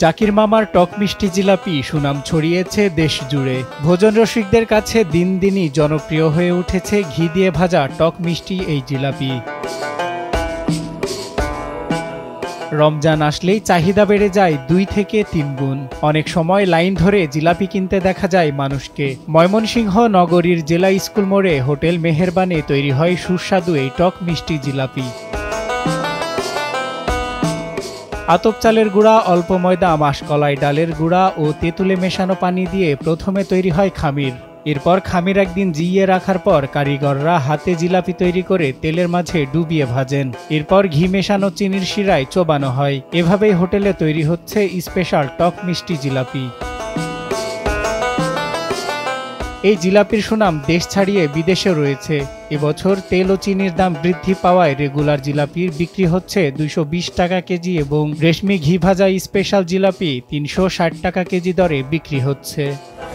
জাকির মামার টক মিষ্টি জিলাপি সুনাম ছড়িয়েছে দেশ জুড়ে। ভোজন রসিকদের কাছে দিন দিনই জনপ্রিয় হয়ে উঠেছে ঘি দিয়ে ভাজা টক মিষ্টি এই জিলাপি। রমজান আসলেই চাহিদা বেড়ে যায় 2 থেকে 3 গুণ। অনেক সময় লাইন ধরে জিলাপি কিনতে দেখা যায় মানুষকে। ময়মনসিংহ নগরীর জেলা স্কুল মোড়ে হোটেল মেহেরবানে তৈরি হয় সুস্বাদু এই টক মিষ্টি জিলাপি। আতপ চালের গুঁড়া, অল্প ময়দা, মাসকলাই ডালের গুঁড়া ও তেঁতুলে মেশানো পানি দিয়ে প্রথমে তৈরি হয় খামির। এরপর খামির একদিন জিইয়ে রাখার পর কারিগররা হাতে জিলাপি তৈরি করে তেলের মাঝে ডুবিয়ে ভাজেন। এরপর ঘি মেশানো চিনির শিরায় চোবানো হয়। এভাবেই হোটেলে তৈরি হচ্ছে স্পেশাল টক মিষ্টি জিলাপি। এই জিলাপির সুনাম দেশ ছাড়িয়ে বিদেশে রয়েছে। এবছর তেল ও চিনির দাম বৃদ্ধি পাওয়ায় রেগুলার জিলাপির বিক্রি হচ্ছে 220 টাকা কেজি এবং রেশমি ঘি ভাজা স্পেশাল জিলাপি 360 টাকা কেজি দরে বিক্রি হচ্ছে।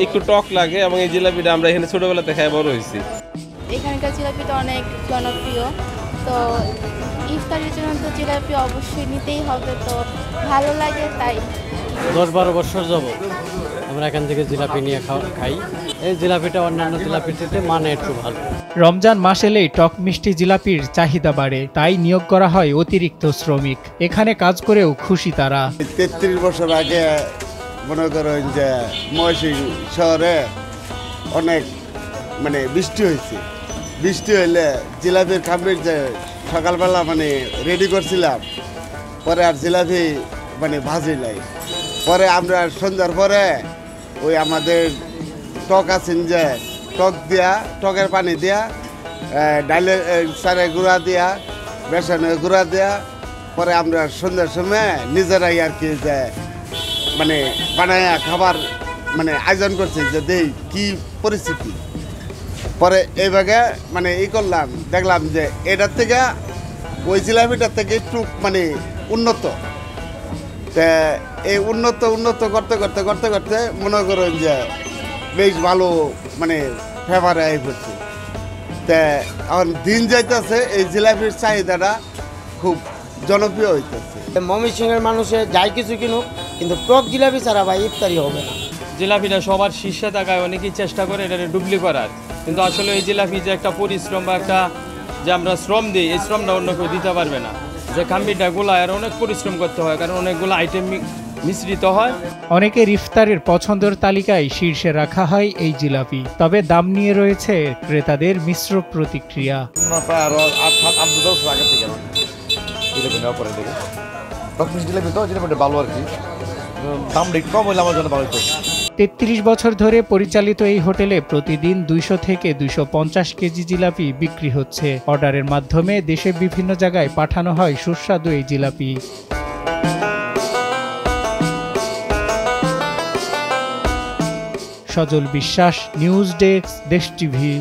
একটু টক লাগে এবং এই জিলাপিটা আমরা এখানে ছোটবেলাতে খাই বড় হয়েছি। এখানকার জিলাপিটা অনেক জনপ্রিয়, তো ইফতারের জন্য তো জিলাপি অবশ্যই নিতেই হবে, তো ভালো লাগে তাই। 10-12 বছর যাব আমরা এখান থেকে জিলাপি নিয়ে খাই। এই জিলাপিটা অন্যান্য জিলাপির থেকে মানে একটু ভালো। রমজান মাস এলেই টক মিষ্টি জিলাপির চাহিদা বাড়ে, তাই নিয়োগ করা হয় অতিরিক্ত শ্রমিক। এখানে কাজ করেও খুশি তারা। 33 বছর আগে মনে করেন যে ময়মনসিংহ শহরে অনেক বৃষ্টি হয়েছে। বৃষ্টি হইলে জিলাপির খামির যে সকালবেলা রেডি করছিলাম, পরে আর জিলাপি ভাজি নাই। পরে আমরা সন্ধ্যার পরে ওই আমাদের টক আছেন যে টকের পানি দিয়া, ডালের চালের গুঁড়া দিয়া, বেসনের গুঁড়া দিয়া, পরে আমরা সন্ধ্যার সময় নিজেরাই আর কি যে বানায় খাবার আয়োজন করছি যে দেই কি পরিস্থিতি। পরে এইভাবে করলাম, দেখলাম যে এটার থেকে ওই জিলাপিটার থেকে একটু উন্নত। তা এই উন্নত করতে করতে করতে করতে মনে করেন যে বেশ ভালো ফেভারে আই পড়ছে। তা এখন দিন যাইতেছে এই জিলাপির চাহিদাটা খুব জনপ্রিয় হইতেছে। ময়মনসিংহের মানুষের যাই কিছু কিনুক, কিন্তু টক জিলাপি ছাড়া ভাই ইফতারি হবে না। জিলাপিটা সবার শীর্ষে থাকায় অনেকেই চেষ্টা করে এটা ডুবলি করার, কিন্তু আসলে এই জিলাপি যে একটা পরিশ্রম বা একটা যে আমরা শ্রম দিই, এই শ্রমটা অন্য কেউ দিতে পারবে না। যে খামিরটা গোলায় আর অনেক পরিশ্রম করতে হয়, কারণ অনেকগুলো আইটেম মিশ্রিত হয়। অনেকের ইফতারের পছন্দের তালিকায় শীর্ষে রাখা হয় এই জিলাপি। তবে দাম নিয়ে রয়েছে ক্রেতাদের মিশ্র প্রতিক্রিয়া। ভালো আর কি, দামটা একটু কম হইলে আমার জন্য ভালো হতো। 33 বছর ধরে পরিচালিত এই হোটেলে প্রতিদিন 200 থেকে 250 কেজি জিলাপি বিক্রি হচ্ছে। অর্ডারের মাধ্যমে দেশের বিভিন্ন জায়গায় পাঠানো হয় সুস্বাদু এই জিলাপি। সজল বিশ্বাস, নিউজ ডেস্ক, দেশ টিভি।